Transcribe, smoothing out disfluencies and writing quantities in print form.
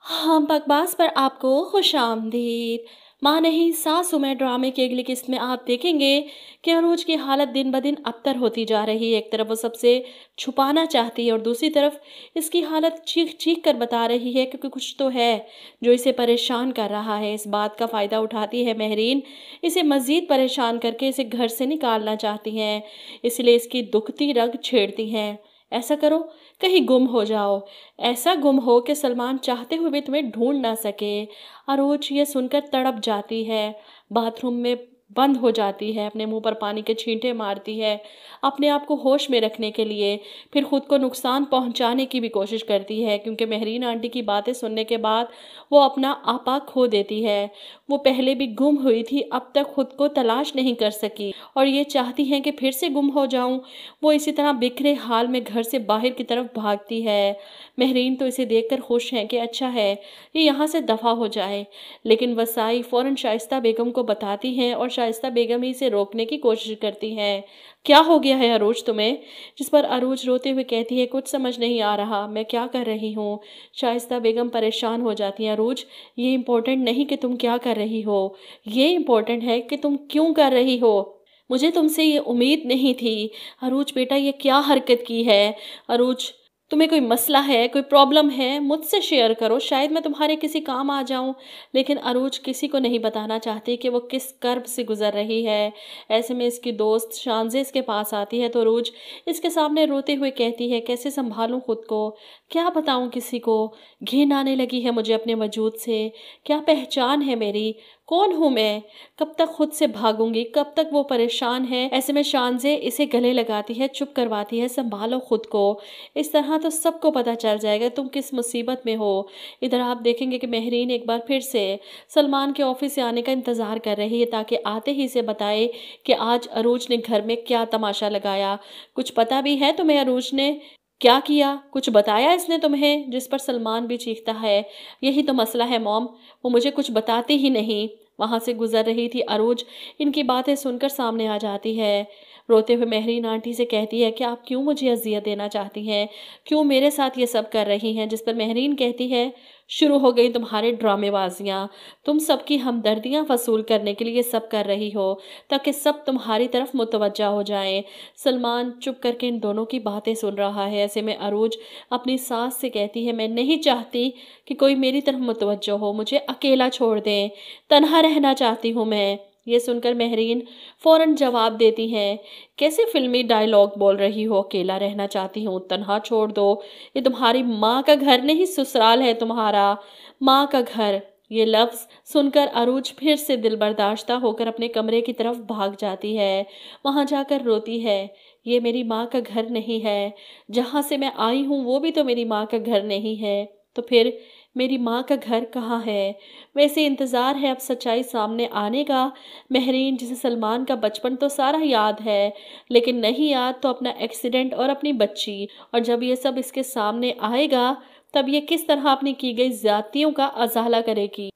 हम बकवास पर आपको खुश आमदीद। माँ नहीं सासू में ड्रामे की अगली किस्त में आप देखेंगे कि अरोज की हालत दिन ब दिन अबतर होती जा रही है। एक तरफ वो सबसे छुपाना चाहती है और दूसरी तरफ इसकी हालत चीख चीख कर बता रही है क्योंकि कुछ तो है जो इसे परेशान कर रहा है। इस बात का फ़ायदा उठाती है महरीन, इसे मज़ीद परेशान करके इसे घर से निकालना चाहती हैं, इसलिए इसकी दुखती रग छेड़ती हैं। ऐसा करो, कहीं गुम हो जाओ, ऐसा गुम हो कि सलमान चाहते हुए भी तुम्हें ढूंढ ना सके। अरोज ये सुनकर तड़प जाती है, बाथरूम में बंद हो जाती है, अपने मुंह पर पानी के छींटे मारती है अपने आप को होश में रखने के लिए। फिर खुद को नुकसान पहुंचाने की भी कोशिश करती है क्योंकि महरीन आंटी की बातें सुनने के बाद वो अपना आपा खो देती है। वो पहले भी गुम हुई थी, अब तक खुद को तलाश नहीं कर सकी और ये चाहती हैं कि फिर से गुम हो जाऊं। वो इसी तरह बिखरे हाल में घर से बाहर की तरफ भागती है। महरीन तो इसे देखकर खुश है कि अच्छा है ये यहाँ से दफ़ा हो जाए, लेकिन वसाई फ़ौरन शाइस्ता बेगम को बताती हैं और शाइस्ता बेगम ही इसे रोकने की कोशिश करती हैं। क्या हो गया है अरोज तुम्हें? जिस पर अरोज रोते हुए कहती है कुछ समझ नहीं आ रहा, मैं क्या कर रही हूँ। शाइस्ता बेगम परेशान हो जाती हैं। अरोज, ये इम्पोर्टेंट नहीं कि तुम क्या कर रही हो, ये इम्पोर्टेंट है कि तुम क्यों कर रही हो। मुझे तुमसे ये उम्मीद नहीं थी। अरोज बेटा, ये क्या हरकत की है? अरोज, तुम्हें कोई मसला है, कोई प्रॉब्लम है, मुझसे शेयर करो, शायद मैं तुम्हारे किसी काम आ जाऊं। लेकिन अरोज किसी को नहीं बताना चाहती कि वो किस कर्ब से गुजर रही है। ऐसे में इसकी दोस्त शानजे इसके पास आती है तो अरोज इसके सामने रोते हुए कहती है कैसे संभालूं खुद को, क्या बताऊं किसी को, घिन आने लगी है मुझे अपने वजूद से। क्या पहचान है मेरी, कौन हूँ मैं, कब तक खुद से भागूंगी, कब तक वो परेशान है। ऐसे में शानजे इसे गले लगाती है, चुप करवाती है, संभालो खुद को, इस तरह तो सबको पता चल जाएगा तुम किस मुसीबत में हो। इधर आप देखेंगे कि महरीन एक बार फिर से सलमान के ऑफिस से आने का इंतज़ार कर रही है ताकि आते ही से बताए कि आज अरोज ने घर में क्या तमाशा लगाया। कुछ पता भी है तुम्हें अरोज ने क्या किया, कुछ बताया इसने तुम्हें? जिस पर सलमान भी चीखता है यही तो मसला है मॉम, वो मुझे कुछ बताती ही नहीं। वहाँ से गुजर रही थी अरोज इनकी बातें सुनकर सामने आ जाती है। रोते हुए महरीन आंटी से कहती है कि आप क्यों मुझे अजियत देना चाहती हैं, क्यों मेरे साथ ये सब कर रही हैं। जिस पर महरीन कहती है शुरू हो गई तुम्हारे ड्रामेबाजियाँ, तुम सबकी हमदर्दियाँ वसूल करने के लिए सब कर रही हो ताकि सब तुम्हारी तरफ मुतवज्जा हो जाएं। सलमान चुप करके इन दोनों की बातें सुन रहा है। ऐसे में अरोज अपनी सास से कहती है मैं नहीं चाहती कि कोई मेरी तरफ मुतवज्जा हो, मुझे अकेला छोड़ दें, तन्हा रहना चाहती हूँ मैं। ये सुनकर महरीन फ़ौरन जवाब देती हैं कैसे फिल्मी डायलॉग बोल रही हो, अकेला रहना चाहती हूँ, तन्हा छोड़ दो, ये तुम्हारी माँ का घर नहीं ससुराल है तुम्हारा, माँ का घर। ये लफ्ज़ सुनकर अरूज फिर से दिल बर्दाश्ता होकर अपने कमरे की तरफ भाग जाती है। वहाँ जाकर रोती है ये मेरी माँ का घर नहीं है, जहाँ से मैं आई हूँ वो भी तो मेरी माँ का घर नहीं है, तो फिर मेरी माँ का घर कहाँ है? वैसे इंतज़ार है अब सच्चाई सामने आने का। महरीन जिसे सलमान का बचपन तो सारा याद है, लेकिन नहीं याद तो अपना एक्सीडेंट और अपनी बच्ची, और जब ये सब इसके सामने आएगा तब ये किस तरह अपनी की गई ज़्यादतियों का अज़ाला करेगी।